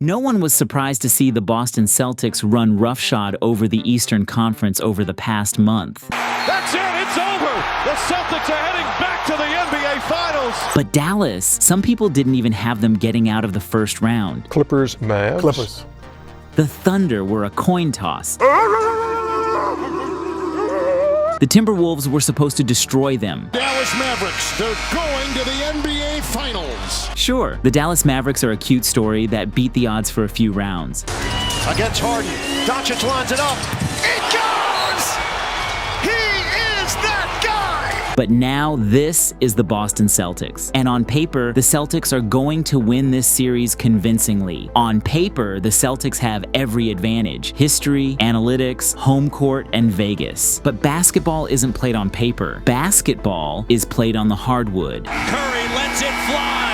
No one was surprised to see the Boston Celtics run roughshod over the Eastern Conference over the past month. That's it, it's over! The Celtics are heading back to the NBA Finals! But Dallas, some people didn't even have them getting out of the first round. Clippers, Mavs. Clippers. The Thunder were a coin toss. The Timberwolves were supposed to destroy them. Dallas Mavericks, they're going to the NBA Finals. Sure, the Dallas Mavericks are a cute story that beat the odds for a few rounds. Against Harden, Doncic lines it up. It goes! He is that guy! But now this is the Boston Celtics. And on paper, the Celtics are going to win this series convincingly. On paper, the Celtics have every advantage: history, analytics, home court, and Vegas. But basketball isn't played on paper. Basketball is played on the hardwood. Curry lets it fly.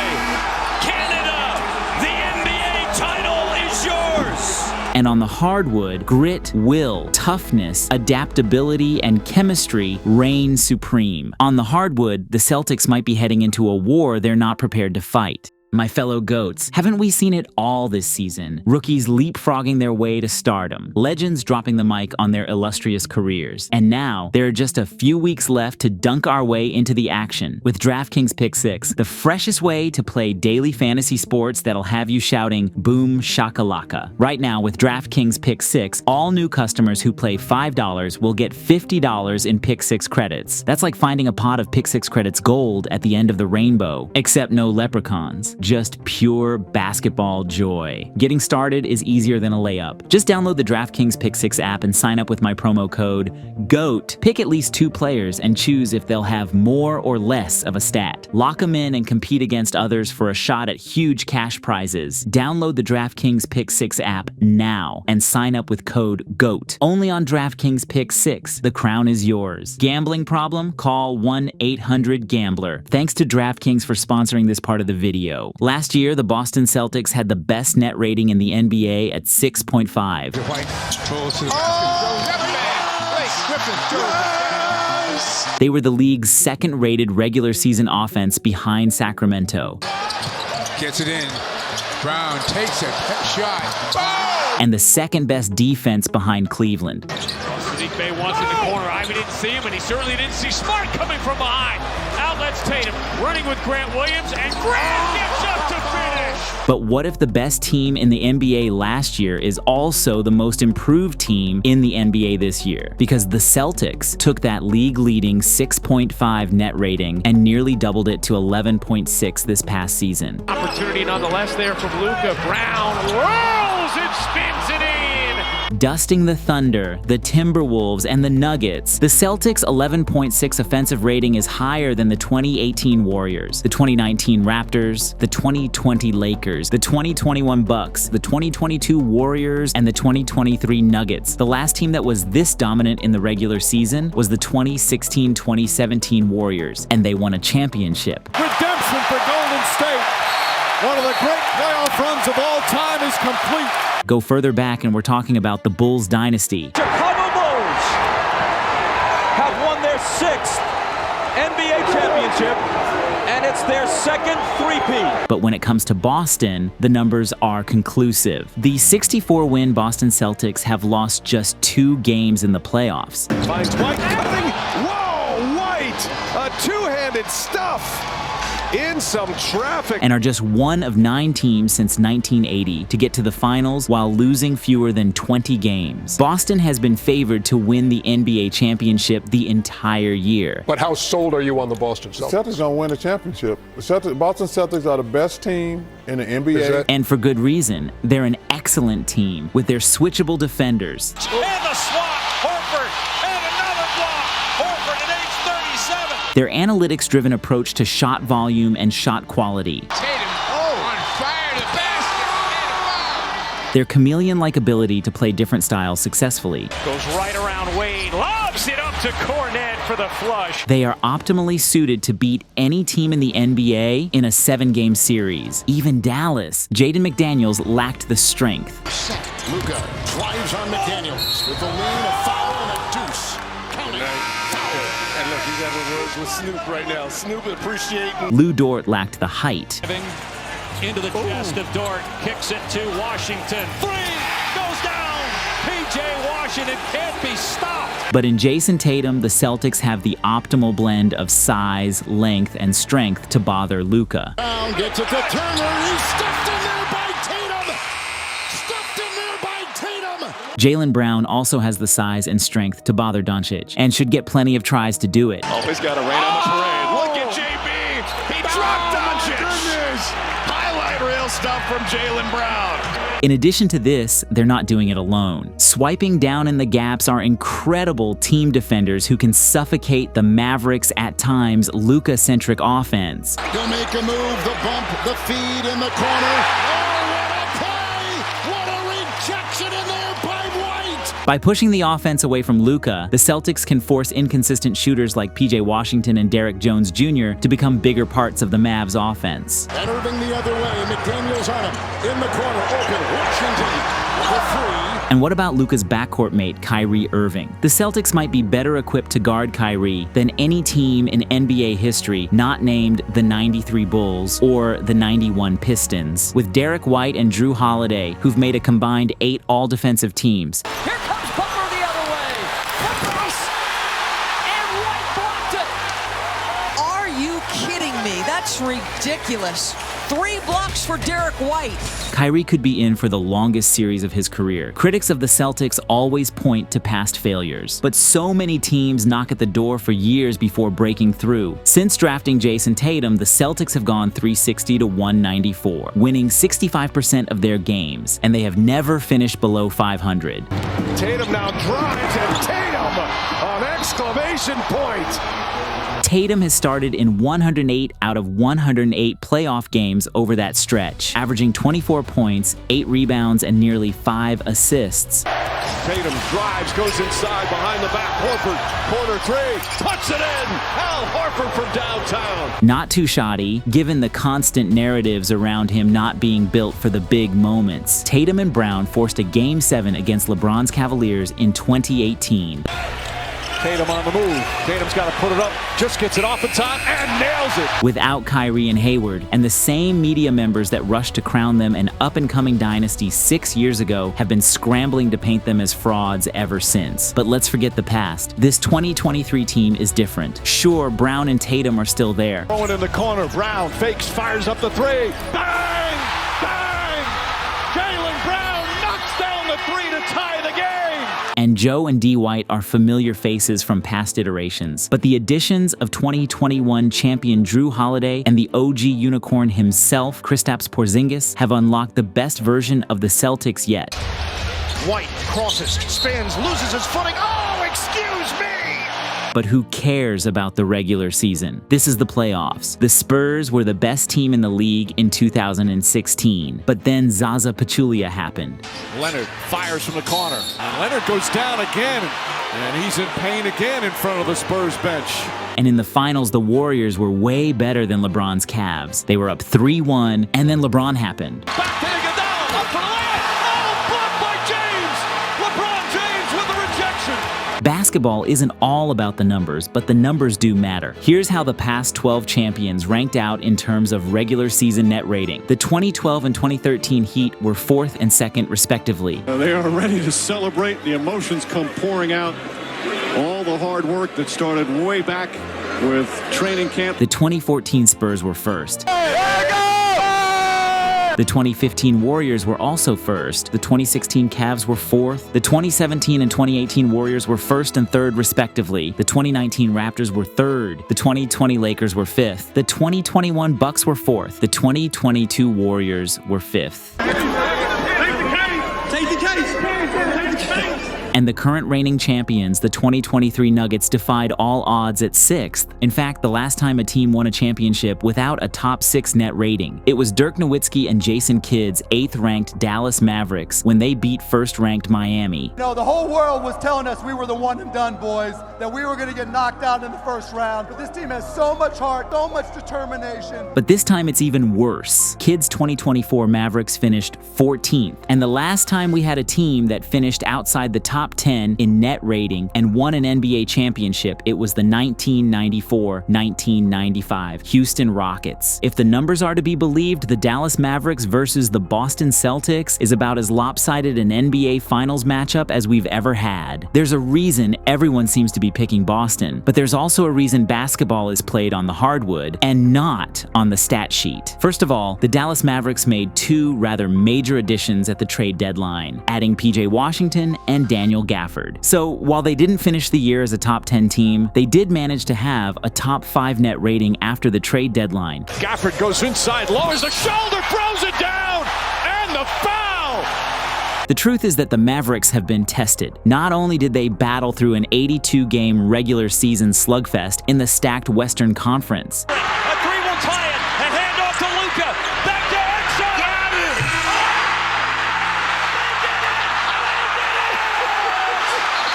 Canada, the NBA title is yours. And on the hardwood, grit, will, toughness, adaptability, and chemistry reign supreme. On the hardwood, the Celtics might be heading into a war they're not prepared to fight. My fellow GOATs, haven't we seen it all this season? Rookies leapfrogging their way to stardom, legends dropping the mic on their illustrious careers. And now, there are just a few weeks left to dunk our way into the action with DraftKings Pick6, the freshest way to play daily fantasy sports that'll have you shouting boom shakalaka. Right now, with DraftKings Pick6, all new customers who play $5 will get $50 in Pick6 credits. That's like finding a pot of Pick6 credits gold at the end of the rainbow, except no leprechauns. Just pure basketball joy. Getting started is easier than a layup. Just download the DraftKings Pick6 app and sign up with my promo code GOAT. Pick at least 2 players and choose if they'll have more or less of a stat. Lock them in and compete against others for a shot at huge cash prizes. Download the DraftKings Pick6 app now and sign up with code GOAT. Only on DraftKings Pick6. The crown is yours. Gambling problem? Call 1-800-GAMBLER. Thanks to DraftKings for sponsoring this part of the video. Last year, the Boston Celtics had the best net rating in the NBA at 6.5. They were the league's second-rated regular season offense behind Sacramento. Gets it in. Brown takes it. Shot. And the second-best defense behind Cleveland. Sadiq Bey wants in the corner. Ivy didn't see him, and he certainly didn't see Smart coming from behind. Outlets Tatum, running with Grant Williams, and Grant gets up to finish! But what if the best team in the NBA last year is also the most improved team in the NBA this year? Because the Celtics took that league-leading 6.5 net rating and nearly doubled it to 11.6 this past season. Opportunity nonetheless there from Luka. Brown rolls and spins it in! Dusting the Thunder, the Timberwolves, and the Nuggets, the Celtics' 11.6 offensive rating is higher than the 2018 Warriors, the 2019 Raptors, the 2020 Lakers, the 2021 Bucks, the 2022 Warriors, and the 2023 Nuggets. The last team that was this dominant in the regular season was the 2016-2017 Warriors, and they won a championship. Redemption for Golden State. One of the great playoff runs of all time is complete. Go further back and we're talking about the Bulls dynasty. Chicago Bulls have won their 6th NBA championship, and it's their second three-peat. But when it comes to Boston, the numbers are conclusive. The 64-win Boston Celtics have lost just 2 games in the playoffs. Finds White cutting. Whoa, White! A two-handed stuff. In some traffic. And are just one of 9 teams since 1980 to get to the finals while losing fewer than 20 games. Boston has been favored to win the NBA championship the entire year. But how sold are you on the Boston Celtics? The Celtics don't win the championship. The Boston Celtics are the best team in the NBA. And for good reason. They're an excellent team with their switchable defenders. And the swat, Horford, and another block. Horford at age 37. Their analytics-driven approach to shot volume and shot quality. Tatum on fire to the basket and a foul. Their chameleon-like ability to play different styles successfully. Goes right around Wade, lobs it up to Cornet for the flush. They are optimally suited to beat any team in the NBA in a 7-game series. Even Dallas. Jaden McDaniels lacked the strength. Luka drives on McDaniels with the lean, a foul, and a deuce. Counting. And look, he's having words with Snoop right now. Snoop appreciating. Lou Dort lacked the height. into the chest of Dort, kicks it to Washington. Three goes down. P.J. Washington can't be stopped. But in Jason Tatum, the Celtics have the optimal blend of size, length, and strength to bother Luka. Brown gets it to Turner. He's stuffed in there by Tatum. Stuffed in there by Tatum. Jaylen Brown also has the size and strength to bother Doncic, and should get plenty of tries to do it. Always got to rain on the parade. Look at JB. He dropped Doncic. Highlight reel stuff from Jaylen Brown. In addition to this, they're not doing it alone. Swiping down in the gaps are incredible team defenders who can suffocate the Mavericks' at times Luka-centric offense. He'll make a move, the bump, the feed in the corner. Oh, what a play! What a rejection in there by White! By pushing the offense away from Luka, the Celtics can force inconsistent shooters like P.J. Washington and Derrick Jones Jr. to become bigger parts of the Mavs' offense. And Irving the other way. McDaniels on him. In the corner, open. Washington with a three. And what about Luka's backcourt mate, Kyrie Irving? The Celtics might be better equipped to guard Kyrie than any team in NBA history not named the 93 Bulls or the 91 Pistons, with Derek White and Drew Holiday, who've made a combined 8 all-defensive teams. Here comes Butler the other way. Across. And White blocked it. Are you kidding me? That's ridiculous. 3 blocks for Dereck White. Kyrie could be in for the longest series of his career. Critics of the Celtics always point to past failures, but so many teams knock at the door for years before breaking through. Since drafting Jason Tatum, the Celtics have gone 360 to 194, winning 65% of their games, and they have never finished below 500. Tatum now drives, and Tatum on exclamation point. Tatum has started in 108 out of 108 playoff games over that stretch, averaging 24 points, 8 rebounds, and nearly 5 assists. Tatum drives, goes inside, behind the back, Horford, corner three, puts it in! Al Horford from downtown. Not too shoddy, given the constant narratives around him not being built for the big moments. Tatum and Brown forced a Game 7 against LeBron's Cavaliers in 2018. Tatum on the move. Tatum's got to put it up, just gets it off in time, and nails it. Without Kyrie and Hayward, and the same media members that rushed to crown them an up-and-coming dynasty 6 years ago have been scrambling to paint them as frauds ever since. But let's forget the past. This 2023 team is different. Sure, Brown and Tatum are still there. Throwing in the corner, Brown fakes, fires up the three. Bang! Bang! Jaylen Brown knocks down the three to tie the game. And Joe and D. White are familiar faces from past iterations. But the additions of 2021 champion Drew Holiday and the OG unicorn himself, Kristaps Porzingis, have unlocked the best version of the Celtics yet. White crosses, spins, loses his footing. Oh, excuse me! But who cares about the regular season? This is the playoffs. The Spurs were the best team in the league in 2016, but then Zaza Pachulia happened. Leonard fires from the corner, and Leonard goes down again, and he's in pain again in front of the Spurs bench. And in the finals, the Warriors were way better than LeBron's Cavs. They were up 3-1, and then LeBron happened. Back to Iguodala. Up for the layup. Oh, blocked by James. LeBron James with the rejection. Basketball isn't all about the numbers, but the numbers do matter. Here's how the past 12 champions ranked out in terms of regular season net rating. The 2012 and 2013 Heat were 4th and 2nd respectively. They are ready to celebrate. The emotions come pouring out. All the hard work that started way back with training camp. The 2014 Spurs were 1st. The 2015 Warriors were also 1st. The 2016 Cavs were 4th. The 2017 and 2018 Warriors were 1st and 3rd respectively. The 2019 Raptors were 3rd. The 2020 Lakers were 5th. The 2021 Bucks were 4th. The 2022 Warriors were 5th. Take the case. And the current reigning champions, the 2023 Nuggets, defied all odds at 6th. In fact, the last time a team won a championship without a top 6 net rating, it was Dirk Nowitzki and Jason Kidd's 8th-ranked Dallas Mavericks when they beat 1st-ranked Miami. No, the whole world was telling us we were the one-and-done boys, that we were going to get knocked out in the first round. But this team has so much heart, so much determination. But this time it's even worse. Kidd's 2024 Mavericks finished 14th. And the last time we had a team team that finished outside the top 10 in net rating and won an NBA championship, it was the 1994-1995 Houston Rockets. If the numbers are to be believed, the Dallas Mavericks versus the Boston Celtics is about as lopsided an NBA Finals matchup as we've ever had. There's a reason everyone seems to be picking Boston, but there's also a reason basketball is played on the hardwood and not on the stat sheet. First of all, the Dallas Mavericks made two rather major additions at the trade deadline, adding PJ Washington and Daniel Gafford. So while they didn't finish the year as a top 10 team, they did manage to have a top 5 net rating after the trade deadline. Gafford goes inside, lowers the shoulder, throws it down, and the foul! The truth is that the Mavericks have been tested. Not only did they battle through an 82-game regular season slugfest in the stacked Western Conference. A three will tie it, and hand off to Luka. Back to Exxon. Got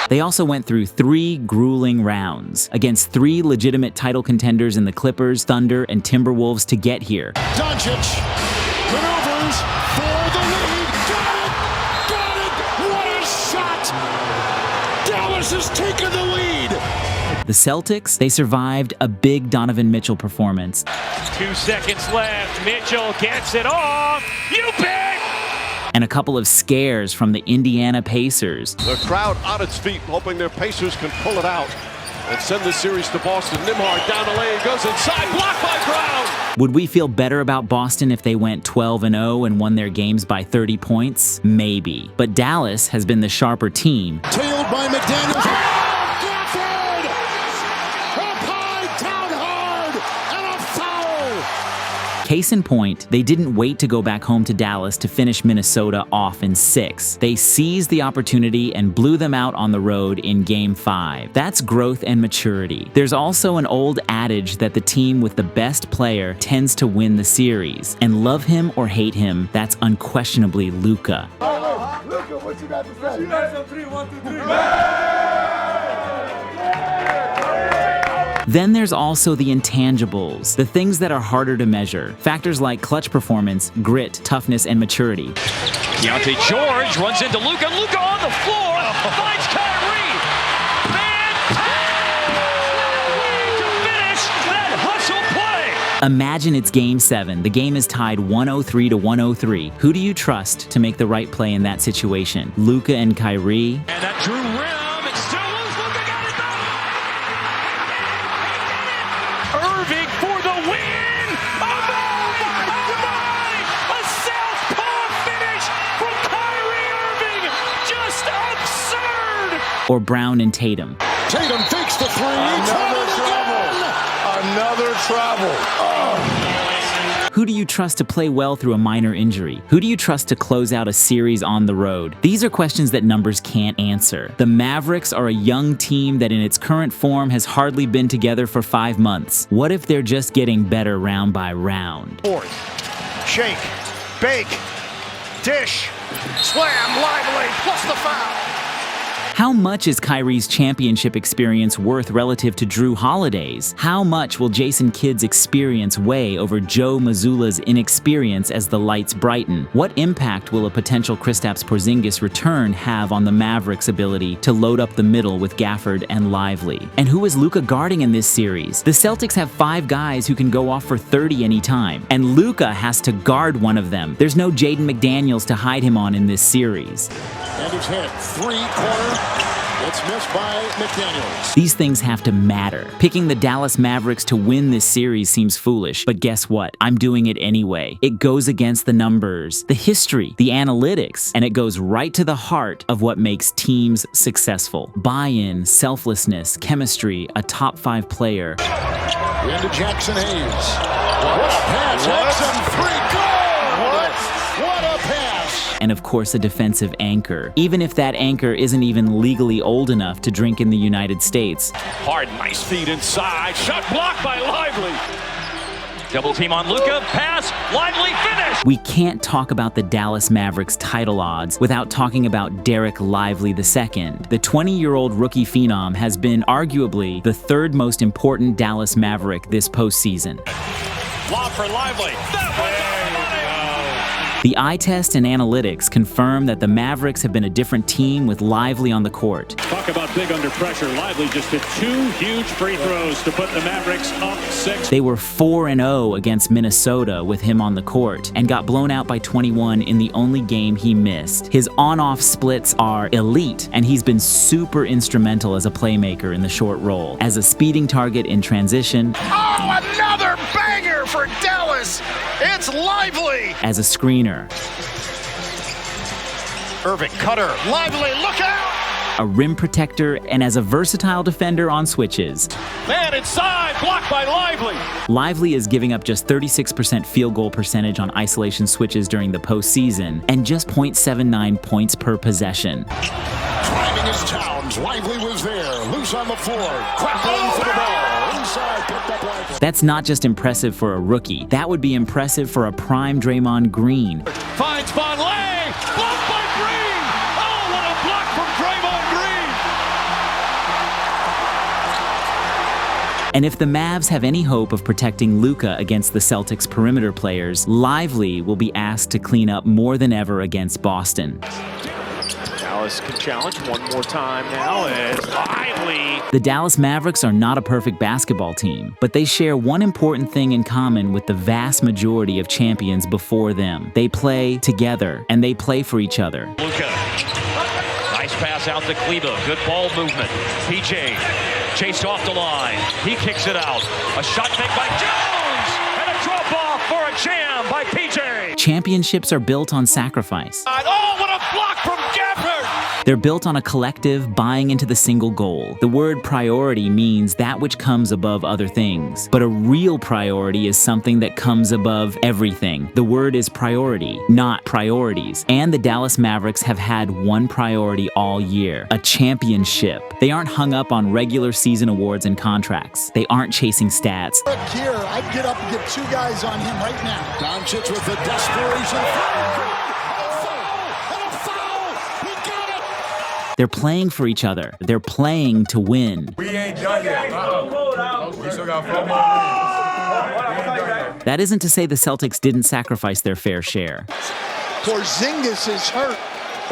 it! They also went through 3 grueling rounds against 3 legitimate title contenders in the Clippers, Thunder, and Timberwolves to get here. Doncic maneuvers for the lead. Got it! What a shot! Dallas has taken the lead. The Celtics, they survived a big Donovan Mitchell performance. 2 seconds left. Mitchell gets it off. You bet! And a couple of scares from the Indiana Pacers. The crowd on its feet, hoping their Pacers can pull it out and send the series to Boston. Nembhard down the lane, goes inside, blocked by Brown. Would we feel better about Boston if they went 12-0 and won their games by 30 points? Maybe. But Dallas has been the sharper team. Tailed by McDaniels. Gafford! Up high, down hard, and a foul! Case in point, they didn't wait to go back home to Dallas to finish Minnesota off in 6. They seized the opportunity and blew them out on the road in Game 5. That's growth and maturity. There's also an old adage that the team with the best player tends to win the series. And love him or hate him, that's unquestionably Luka. Luka, what you got to say? You got some 3, 1, 2, 3. Then there's also the intangibles, the things that are harder to measure. Factors like clutch performance, grit, toughness, and maturity. Deontay George runs into Luka. Luka on the floor, finds Kyrie. Fantastic way to finish that hustle play. Imagine it's Game 7. The game is tied 103-103. Who do you trust to make the right play in that situation? Luka and Kyrie? And that drew rim. It's still loose. Luka got it back. Irving for the win! Oh my! A southpaw finish from Kyrie Irving! Just absurd! Or Brown and Tatum? Tatum fakes the 3. Another travel. Who do you trust to play well through a minor injury? Who do you trust to close out a series on the road? These are questions that numbers can't answer. The Mavericks are a young team that in its current form has hardly been together for 5 months. What if they're just getting better round by round? Fourth. Shake. Bake. Dish. Slam. Lively. Plus the foul. How much is Kyrie's championship experience worth relative to Drew Holiday's? How much will Jason Kidd's experience weigh over Joe Mazzulla's inexperience as the lights brighten? What impact will a potential Kristaps Porzingis return have on the Mavericks' ability to load up the middle with Gafford and Lively? And who is Luka guarding in this series? The Celtics have 5 guys who can go off for 30 anytime, and Luka has to guard one of them. There's no Jaden McDaniels to hide him on in this series. And his head, 3-corner. It's missed by McDaniels. These things have to matter. Picking the Dallas Mavericks to win this series seems foolish, but guess what? I'm doing it anyway. It goes against the numbers, the history, the analytics, and it goes right to the heart of what makes teams successful. Buy-in, selflessness, chemistry, a top 5 player. Into Jackson Hayes. What a pass. Jackson, 3, goal! What a pass. And of course, a defensive anchor. Even if that anchor isn't even legally old enough to drink in the United States. Hard, nice feed inside. Shot blocked by Lively. Double team on Luka. Pass. Lively finish. We can't talk about the Dallas Mavericks title odds without talking about Dereck Lively II. The 20-year-old rookie phenom has been arguably the 3rd most important Dallas Maverick this postseason. Lob for Lively. That was The eye test and analytics confirm that the Mavericks have been a different team with Lively on the court. Talk about big under pressure. Lively just hit 2 huge free throws to put the Mavericks up 6. They were 4-0 against Minnesota with him on the court and got blown out by 21 in the only game he missed. His on-off splits are elite, and he's been super instrumental as a playmaker in the short roll, as a speeding target in transition. Oh, another banger for Dallas. It's Lively. As a screener. Irving, cutter, Lively, look out! A rim protector, and as a versatile defender on switches. Man inside, blocked by Lively. Lively is giving up just 36% field goal percentage on isolation switches during the postseason, and just 0.79 points per possession. Driving his Towns, Lively was there, loose on the floor, grappling for the ball, inside, picked up Lively. That's not just impressive for a rookie. That would be impressive for a prime Draymond Green. Finds Vonleh, blocked by Green. Oh, what a block from Draymond Green. And if the Mavs have any hope of protecting Luka against the Celtics' perimeter players, Lively will be asked to clean up more than ever against Boston. Dallas can challenge one more time now as Lively. The Dallas Mavericks are not a perfect basketball team, but they share one important thing in common with the vast majority of champions before them. They play together, and they play for each other. Luka. Nice pass out to Kleber. Good ball movement. PJ chased off the line. He kicks it out. A shot made by Jones! And a drop off for a jam by PJ! Championships are built on sacrifice. Oh, what a block from Gafford! They're built on a collective buying into the single goal. The word priority means that which comes above other things. But a real priority is something that comes above everything. The word is priority, not priorities. And the Dallas Mavericks have had one priority all year: a championship. They aren't hung up on regular season awards and contracts. They aren't chasing stats. Here, I'd get up and get 2 guys on him right now. Doncic with the desperation. They're playing for each other. They're playing to win. We ain't done yet. We still got 4 minutes. That isn't to say the Celtics didn't sacrifice their fair share. Porzingis is hurt.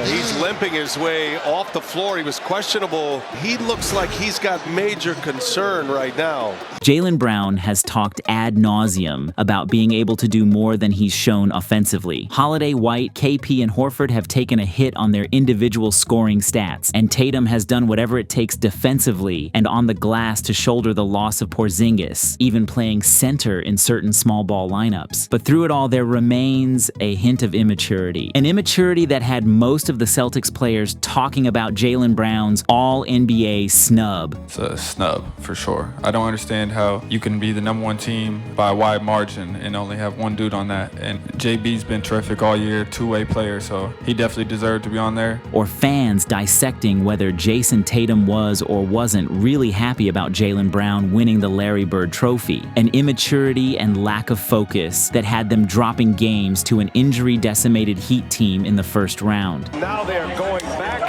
He's limping his way off the floor. He was questionable. He looks like he's got major concern right now. Jaylen Brown has talked ad nauseum about being able to do more than he's shown offensively. Holiday, White, KP, and Horford have taken a hit on their individual scoring stats, and Tatum has done whatever it takes defensively and on the glass to shoulder the loss of Porzingis, even playing center in certain small ball lineups. But through it all, there remains a hint of immaturity. An immaturity that had most of the Celtics players talking about Jaylen Brown's all-NBA snub. It's a snub, for sure. I don't understand how you can be the #1 team by a wide margin and only have one dude on that. And JB's been terrific all year, two-way player, so he definitely deserved to be on there. Or fans dissecting whether Jason Tatum was or wasn't really happy about Jaylen Brown winning the Larry Bird Trophy. An immaturity and lack of focus that had them dropping games to an injury-decimated Heat team in the first round. Now they're going back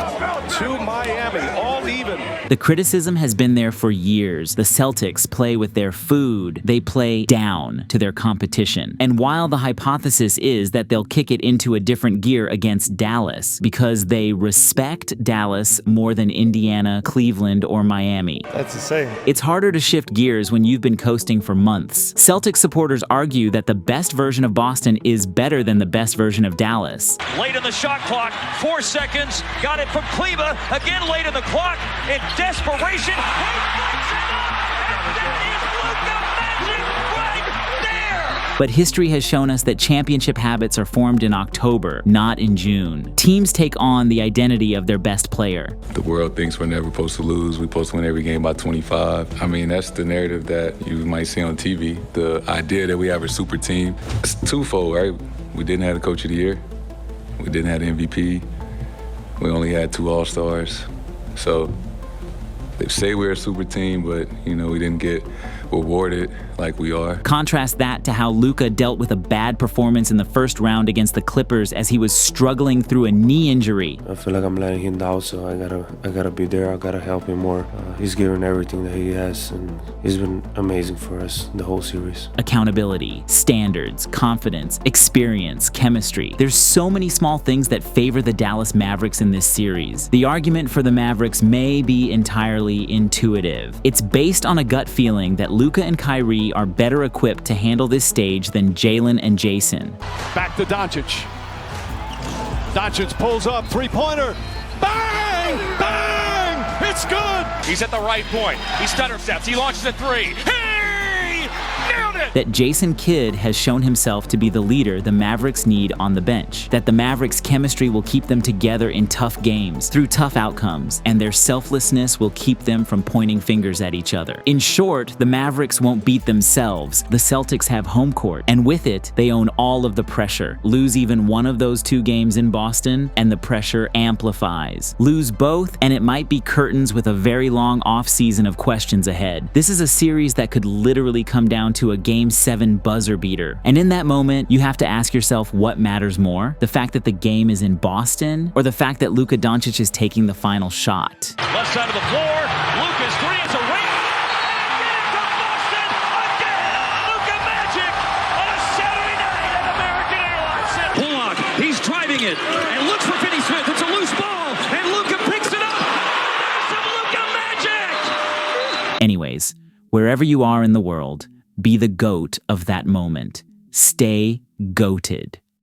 to Miami, all even. The criticism has been there for years. The Celtics play with their food. They play down to their competition. And while the hypothesis is that they'll kick it into a different gear against Dallas because they respect Dallas more than Indiana, Cleveland, or Miami. That's the same. It's harder to shift gears when you've been coasting for months. Celtics supporters argue that the best version of Boston is better than the best version of Dallas. Late in the shot clock, 4 seconds, got it from Kleber, again late in the clock, in desperation, he puts it up, and that is Luka Magic right there! But history has shown us that championship habits are formed in October, not in June. Teams take on the identity of their best player. The world thinks we're never supposed to lose. We're supposed to win every game by 25. I mean, that's the narrative that you might see on TV. The idea that we have a super team. It's twofold, right? We didn't have the coach of the year. We didn't have the MVP. We only had 2 All-Stars. So they say we're a super team, but, you know, we didn't get rewarded like we are. Contrast that to how Luka dealt with a bad performance in the first round against the Clippers as he was struggling through a knee injury. I feel like I'm letting him down, so I gotta be there. I gotta help him more. He's given everything that he has, and he's been amazing for us the whole series. Accountability, standards, confidence, experience, chemistry. There's so many small things that favor the Dallas Mavericks in this series. The argument for the Mavericks may be entirely intuitive. It's based on a gut feeling that Luka and Kyrie are better equipped to handle this stage than Jalen and Jason. Back to Doncic. Doncic pulls up, three-pointer. Bang! Bang! It's good! He's at the right point. He stutter steps. He launches a three. That Jason Kidd has shown himself to be the leader the Mavericks need on the bench. That the Mavericks' chemistry will keep them together in tough games, through tough outcomes, and their selflessness will keep them from pointing fingers at each other. In short, the Mavericks won't beat themselves. The Celtics have home court, and with it, they own all of the pressure. Lose even one of those 2 games in Boston, and the pressure amplifies. Lose both, and it might be curtains with a very long off-season of questions ahead. This is a series that could literally come down to a Game 7 buzzer beater. And in that moment, you have to ask yourself what matters more, the fact that the game is in Boston, or the fact that Luka Doncic is taking the final shot. Left side of the floor, Luka's three, it's a ring. And to Boston again, Luka Magic on a Saturday night at American Airlines Center. Bullock, he's driving it, and looks for Finney Smith. It's a loose ball, and Luka picks it up. There's some Luka Magic! Anyways, wherever you are in the world, be the GOAT of that moment. Stay GOATed.